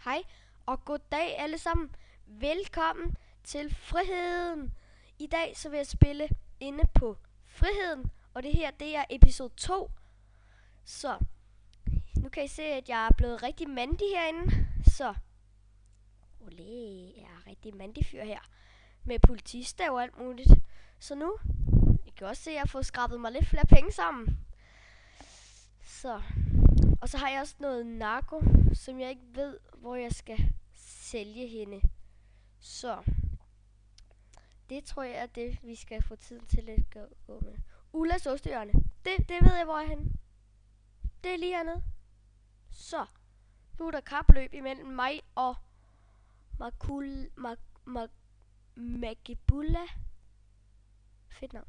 Hej og goddag alle sammen. Velkommen til Friheden. I dag så vil jeg spille inde på Friheden, og det her det er episode 2. Så nu kan I se, at jeg er blevet rigtig mandig herinde. Så jeg er rigtig mandig fyr her med politistav og alt muligt. Så nu I kan også se, at jeg har fået skrabet mig lidt flere penge sammen. Så og så har jeg også noget narko, som jeg ikke ved, hvor jeg skal sælge hende. Så det tror jeg er det, vi skal få tiden til at gå med. Ullas ostehjørne. Det ved jeg, hvor er henne. Det er lige hernede. Så nu er der kapløb imellem mig og Magibula. Fedt navn.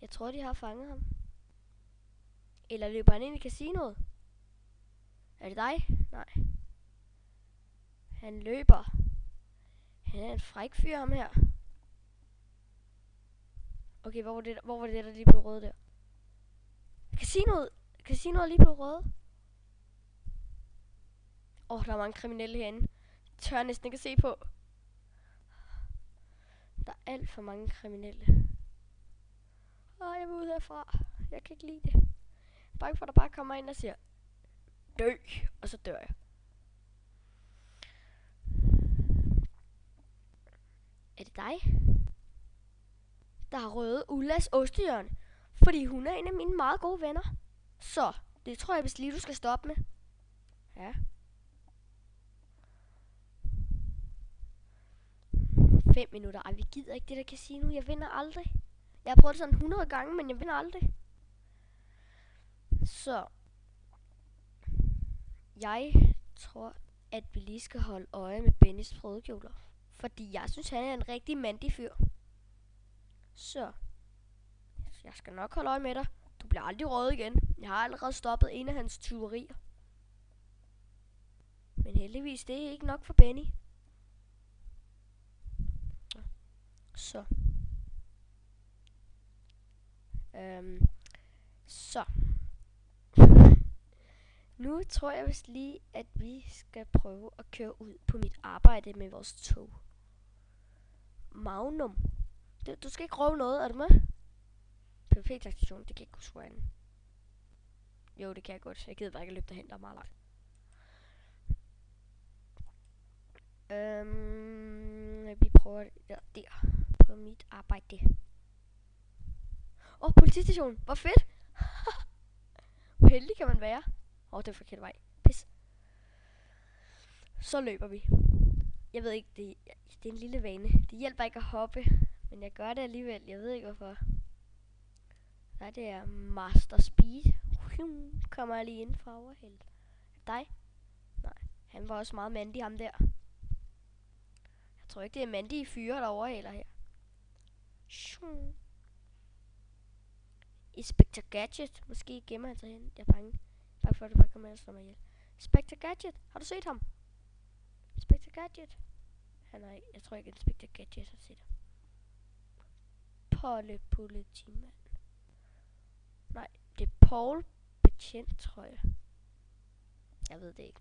Jeg tror, de har fanget ham. Eller løber han ind i casinoet? Er det dig? Nej. Han løber. Han er en fræk fyr, ham her. Okay, hvor var det der lige blev røde der? Casinoet er lige blevet røde. Der er mange kriminelle herinde. Tør næsten ikke at se på. Der er alt for mange kriminelle. Jeg vil ud herfra. Jeg kan ikke lide det. Jeg er bange for, at der bare kommer ind og siger dø, og så dør jeg. Er det dig? Der har røvet Ullas ostehjørne, fordi hun er en af mine meget gode venner. Så det tror jeg vist lige, du skal stoppe med. Ja. 5 minutter. Ej, vi gider ikke det der casino. Jeg vinder aldrig. Jeg har prøvet det sådan 100 gange, men jeg vinder aldrig. Så jeg tror, at vi lige skal holde øje med Bennys frødekjoler. Fordi jeg synes, han er en rigtig mandig fyr. Så jeg skal nok holde øje med dig. Du bliver aldrig rød igen. Jeg har allerede stoppet en af hans tyverier. Men heldigvis, det er ikke nok for Benny. Så. Så. Nu tror jeg vist lige, at vi skal prøve at køre ud på mit arbejde med vores tog. Magnum. Du skal ikke råbe noget, er du med? PvP-taktation, det kan jeg ikke huske hvordan. Jo, det kan jeg godt. Jeg gider bare ikke løbe derhen, der er meget langt. Vi prøver der på mit arbejde. Politistationen. Hvor fedt. Hvor heldig kan man være. Det er forkert vej. Pis. Så løber vi. Jeg ved ikke, det er en lille vane. Det hjælper ikke at hoppe, men jeg gør det alligevel. Jeg ved ikke hvorfor. Nej, det er Master Speed. Kommer jeg lige ind fra overhældet. Dig? Nej, han var også meget mandig, ham der. Jeg tror ikke, det er mandige fyre, der overhælder her. Inspector Gadget. Måske gemmer han sig hen. Jeg er bange for, at det bare kommer ind og slår mig ihjel. Inspector Gadget. Har du set ham? Inspector Gadget. Jeg tror ikke, Inspector Gadget har set ham. Polle politimand. Nej, det er Paul Betjent, tror jeg. Jeg ved det ikke.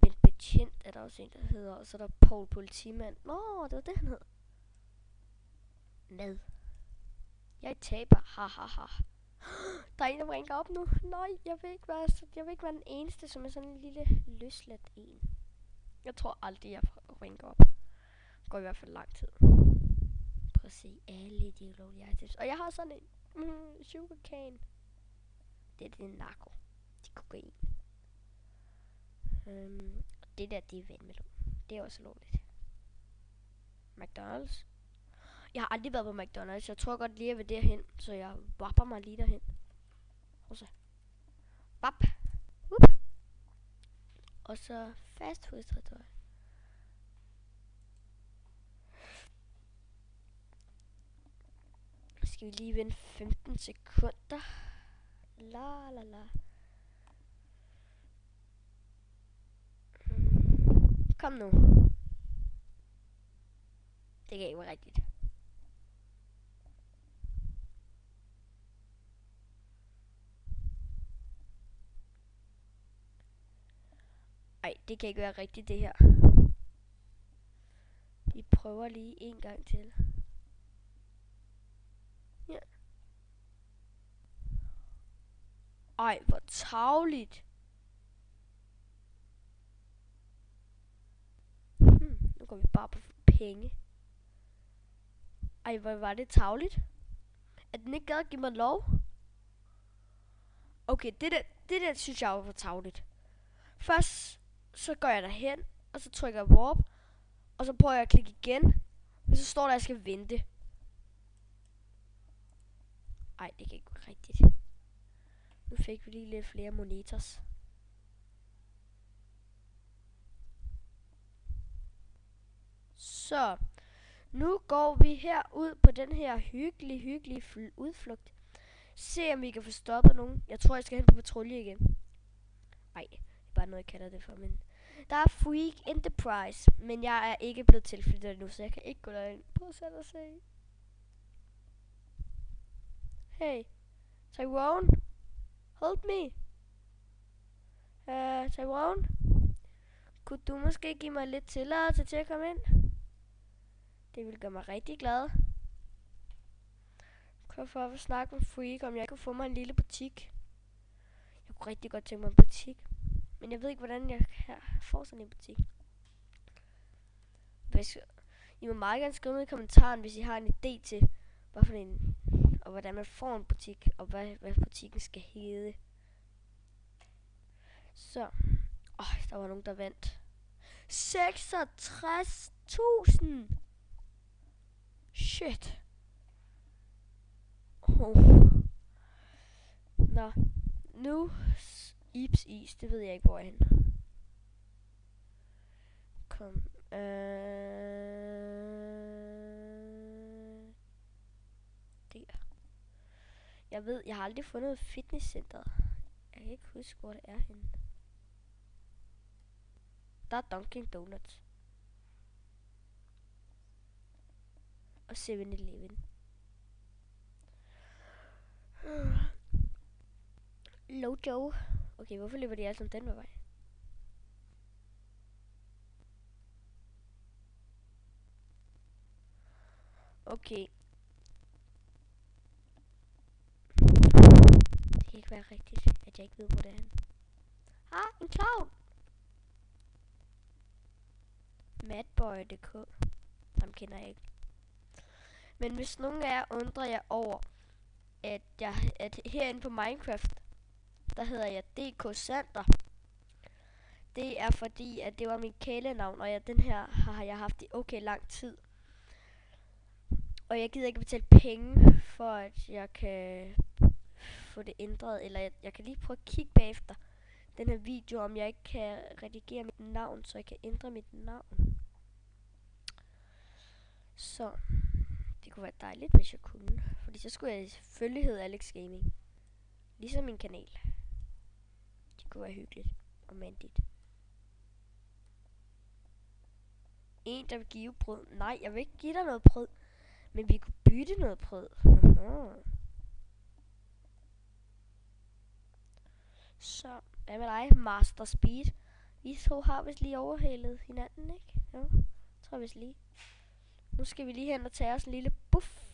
Men Betjent er der også en, der hedder. Og så er der Paul politimand. Nå, det var det, han hed. Ned. Jeg taber. Ha. Der er en, der ringer op nu. Nej, jeg vil ikke være den eneste, som er sådan en lille løsladt en. Jeg tror aldrig, jeg ringer op. Det går i hvert fald lang tid. Prøv at se alle de ulovlige items. Og jeg har sådan en sugarcane. Det er narko. Det er kokain. Og det der, det er vandmelon. Det er også lovligt. McDonald's. Jeg har aldrig været på McDonald's. Jeg tror godt lige, jeg vil derhen. Så jeg vapper mig lige derhen. Og så. Vap. Og så fast food restaurant. Skal vi lige vente 15 sekunder. La. Kom nu. Det kan ikke være rigtigt. det kan ikke være rigtigt, det her. Vi prøver lige en gang til. Ja. Ej, hvor tarveligt. Nu går vi bare på penge. Ej, hvor var det tarveligt. At den ikke gad at give mig lov. Okay, det der synes jeg var tarveligt. Først så går jeg derhen, og så trykker jeg warp. Og så prøver jeg at klikke igen. Og så står der, at jeg skal vente. Ej, det kan ikke være rigtigt. Nu fik vi lige lidt flere monitors. Så, nu går vi her ud på den her hyggelige udflugt. Se om vi kan få stoppet nogen. Jeg tror, jeg skal hen på patrulje igen. Ej, det er bare noget, jeg kalder det for. Men der er Freak Enterprise, men jeg er ikke blevet tilflyttet endnu, så jeg kan ikke gå derind. Prøv at sætte og se. Hey, Tyrone, help me. Tyrone, kunne du måske give mig lidt tilladelse til at komme ind? Det ville gøre mig rigtig glad. Kom for at snakke med Freak, om jeg kunne få mig en lille butik. Jeg kunne rigtig godt tænke mig en butik. Men jeg ved ikke, hvordan jeg får sådan en butik. I må meget gerne skrive i kommentaren, hvis I har en idé til, hvorfor en, og hvordan man får en butik, og hvad butikken skal hedde. Så. Der var nogen, der vandt. 66.000! Shit. Nå. Nu. Ibs is. Det ved jeg ikke, hvor jeg er henne. Kom. Der. Jeg har aldrig fundet fitnesscenteret. Jeg kan ikke huske, hvor det er henne. Der er Dunkin' Donuts. Og 7-Eleven. Lojo. Okay, hvorfor løber de alle sammen den vej? Okay. Det kan ikke være rigtigt, at jeg ikke ved, hvor det er henne. En clown! Madboy.dk. Ham kender jeg ikke. Men hvis nogen af jer undrer jer over, at herinde på Minecraft, der hedder jeg DK Sander. Det er fordi, at det var min kælenavn, og den her har jeg haft i okay lang tid. Og jeg gider ikke betale penge, for at jeg kan få det ændret. Eller jeg kan lige prøve at kigge bagefter den her video, om jeg ikke kan redigere mit navn, så jeg kan ændre mit navn. Så det kunne være dejligt, hvis jeg kunne. Fordi så skulle jeg selvfølgelig hedde Alex Gaming. Ligesom min kanal. Det kunne være hyggeligt og mandigt. En, der vil give brød. Nej, jeg vil ikke give dig noget brød. Men vi kunne bytte noget brød. Så, hvad med dig, Master Speed? Vi to har vist lige overhalet hinanden, ikke? Jo, tror jeg vist lige. Nu skal vi lige hen og tage os en lille buff.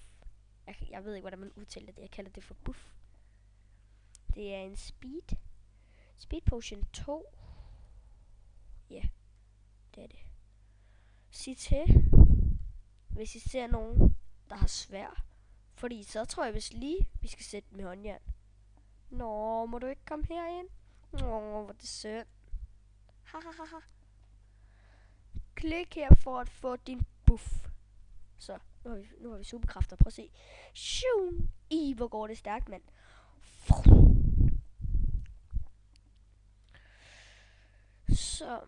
Jeg ved ikke, hvordan man udtaler det. Jeg kalder det for buff. Det er en speed. Speed potion 2. Ja, det er det. Sig til, hvis I ser nogen, der har svær. Fordi så tror jeg vist lige, vi skal sætte dem i håndjern. Nå, må du ikke komme herind? Nå, hvor det synd. Ha. Klik her for at få din buff. Så, nu har vi superkræfter. Prøv at se. Shoo! Hvor går det stærkt, mand. Så,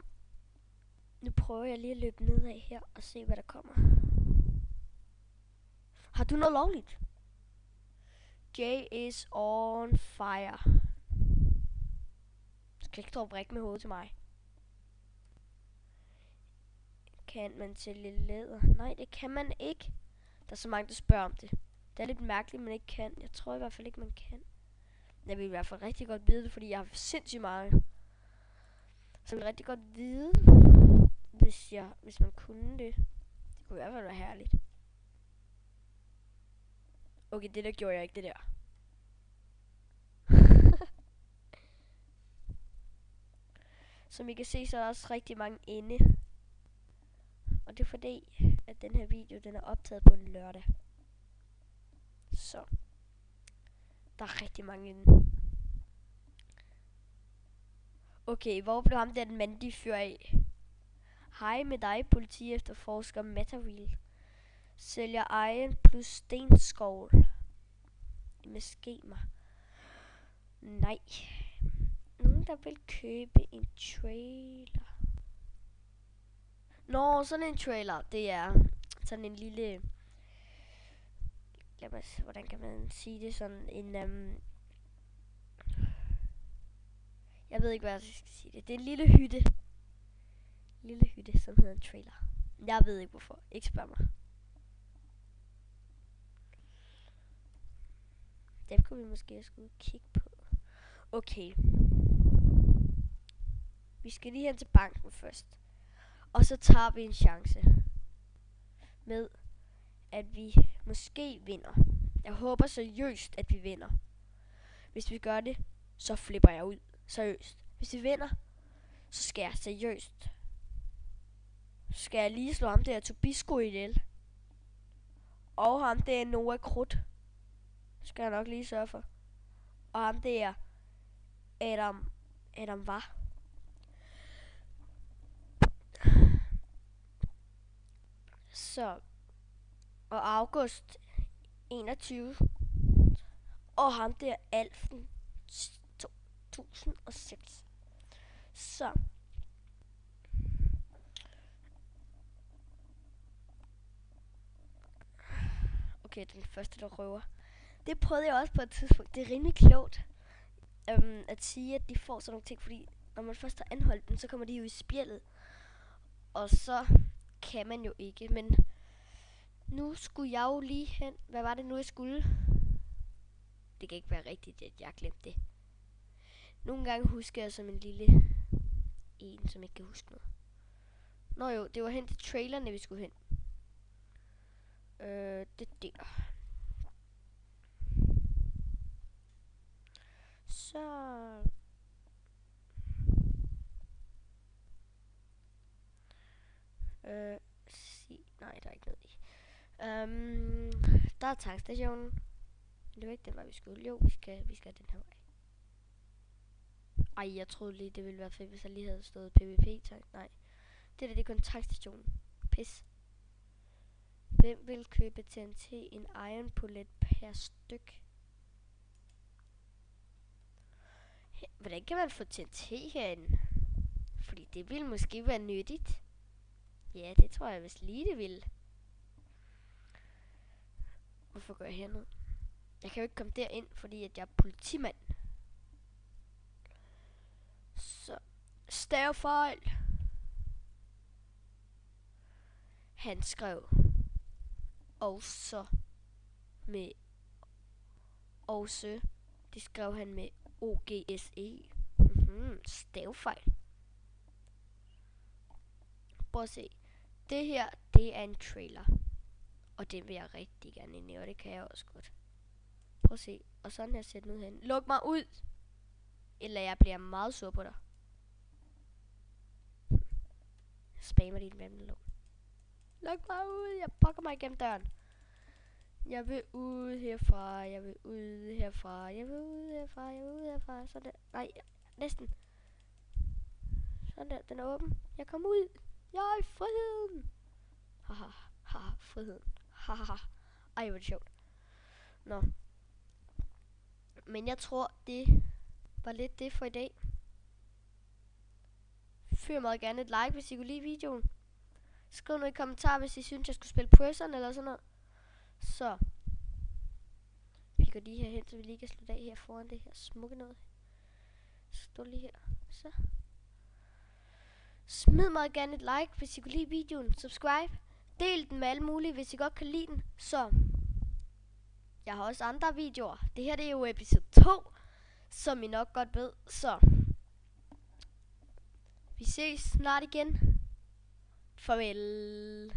nu prøver jeg lige at løbe nedad her og se, hvad der kommer. Har du noget lovligt? Jay is on fire. Skal ikke droppe brik med hovedet til mig. Kan man sælge læder? Nej, det kan man ikke. Der er så mange, der spørger om det. Det er lidt mærkeligt, man ikke kan. Jeg tror i hvert fald ikke, man kan. Jeg vil i hvert fald rigtig godt vide det, fordi jeg har sindssygt meget. Så jeg vil rigtig godt vide, hvis man kunne det. Det kunne i hvert fald være herligt. Okay, det der gjorde jeg ikke, det der. Som I kan se, så er der også rigtig mange inde. Og det er fordi, at den her video, den er optaget på en lørdag. Så der er rigtig mange inde. Okay, hvor blev ham der den mandige fyr af? Hej med dig, politi efterforsker Matterwheel. Sælger iron plus stenskovl. Med skemer. Nej. Nogen, der vil købe en trailer. Nå, sådan en trailer, det er sådan en lille... Hvordan kan man sige det? Sådan en... jeg ved ikke, hvad jeg skal sige det. Det er en lille hytte. Lille hytte, som hedder en trailer. Jeg ved ikke, hvorfor. Ikke spørg mig. Dem kunne vi måske skulle kigge på. Okay. Vi skal lige hen til banken først. Og så tager vi en chance. Med, at vi måske vinder. Jeg håber seriøst, at vi vinder. Hvis vi gør det, så flipper jeg ud. Seriøst. Hvis vi vinder, så skal jeg seriøst. Skal jeg lige slå ham der Tobisco ihjel. Og ham der Noah Krudt. Skal jeg nok lige sørge for. Og ham der Adam var. Så. Og august 21. Og ham der Alfen 2006. Så. Okay, den første der røver. Det prøvede jeg også på et tidspunkt. Det er rimelig klogt at sige, at de får sådan nogle ting, fordi når man først har anholdt dem, så kommer de jo i spjældet. Og så kan man jo ikke, men nu skulle jeg jo lige hen. Hvad var det nu, jeg skulle? Det kan ikke være rigtigt, at jeg glemte det. Nogle gange husker jeg som en lille en, som ikke kan huske noget. Nå jo, det var hen til trailerne, vi skulle hen. Det der. Så... nej, der er ikke noget i. Der er tankstationen. Det var ikke den vej, vi skulle. Jo, vi skal den her vej. Ej, jeg troede lige, det ville være fedt, hvis jeg lige havde stået PvP-tank. Nej, det er kun tankstationen. Pis. Hvem vil købe TNT en iron pullet per styk? Hvordan kan man få TNT herinde? Fordi det ville måske være nyttigt. Ja, det tror jeg vist lige det ville. Hvorfor går jeg herned? Jeg kan jo ikke komme derind, fordi at jeg er politimand. Så stavefejl. Han skrev også med også. Det skrev han med OGSE. Stavefejl. Prøv at se. Det her, det er en trailer. Og den vil jeg rigtig gerne ind i, og det kan jeg også godt. Prøv at se. Og sådan her ser den ud hen. Luk mig ud! Eller jeg bliver meget sur på dig. Spammer din vandmelon. Luk mig ud! Jeg pakker mig igennem døren. Jeg vil ud herfra. Jeg vil ud herfra. Jeg vil ud herfra. Jeg vil ud herfra. Sådan der. Nej, næsten. Sådan der. Den er åben. Jeg kommer ud. Jeg er i friheden. Haha. Haha. Friheden. Haha. Ej, hvor er det sjovt. Nå. Men jeg tror, det var lidt det for i dag. Fyr meget gerne et like, hvis I kunne lide videoen. Skriv noget i kommentarer, hvis I synes, jeg skulle spille Prison eller sådan noget. Så. Vi går lige herhen, så vi lige kan slutte af her foran det her smukke noget. Stå lige her. Så. Smid meget gerne et like, hvis I kunne lide videoen. Subscribe. Del den med alle mulige, hvis I godt kan lide den. Så. Jeg har også andre videoer. Det her det er jo episode 2, som I nok godt ved. Så. Vi ses snart igen. Farvel.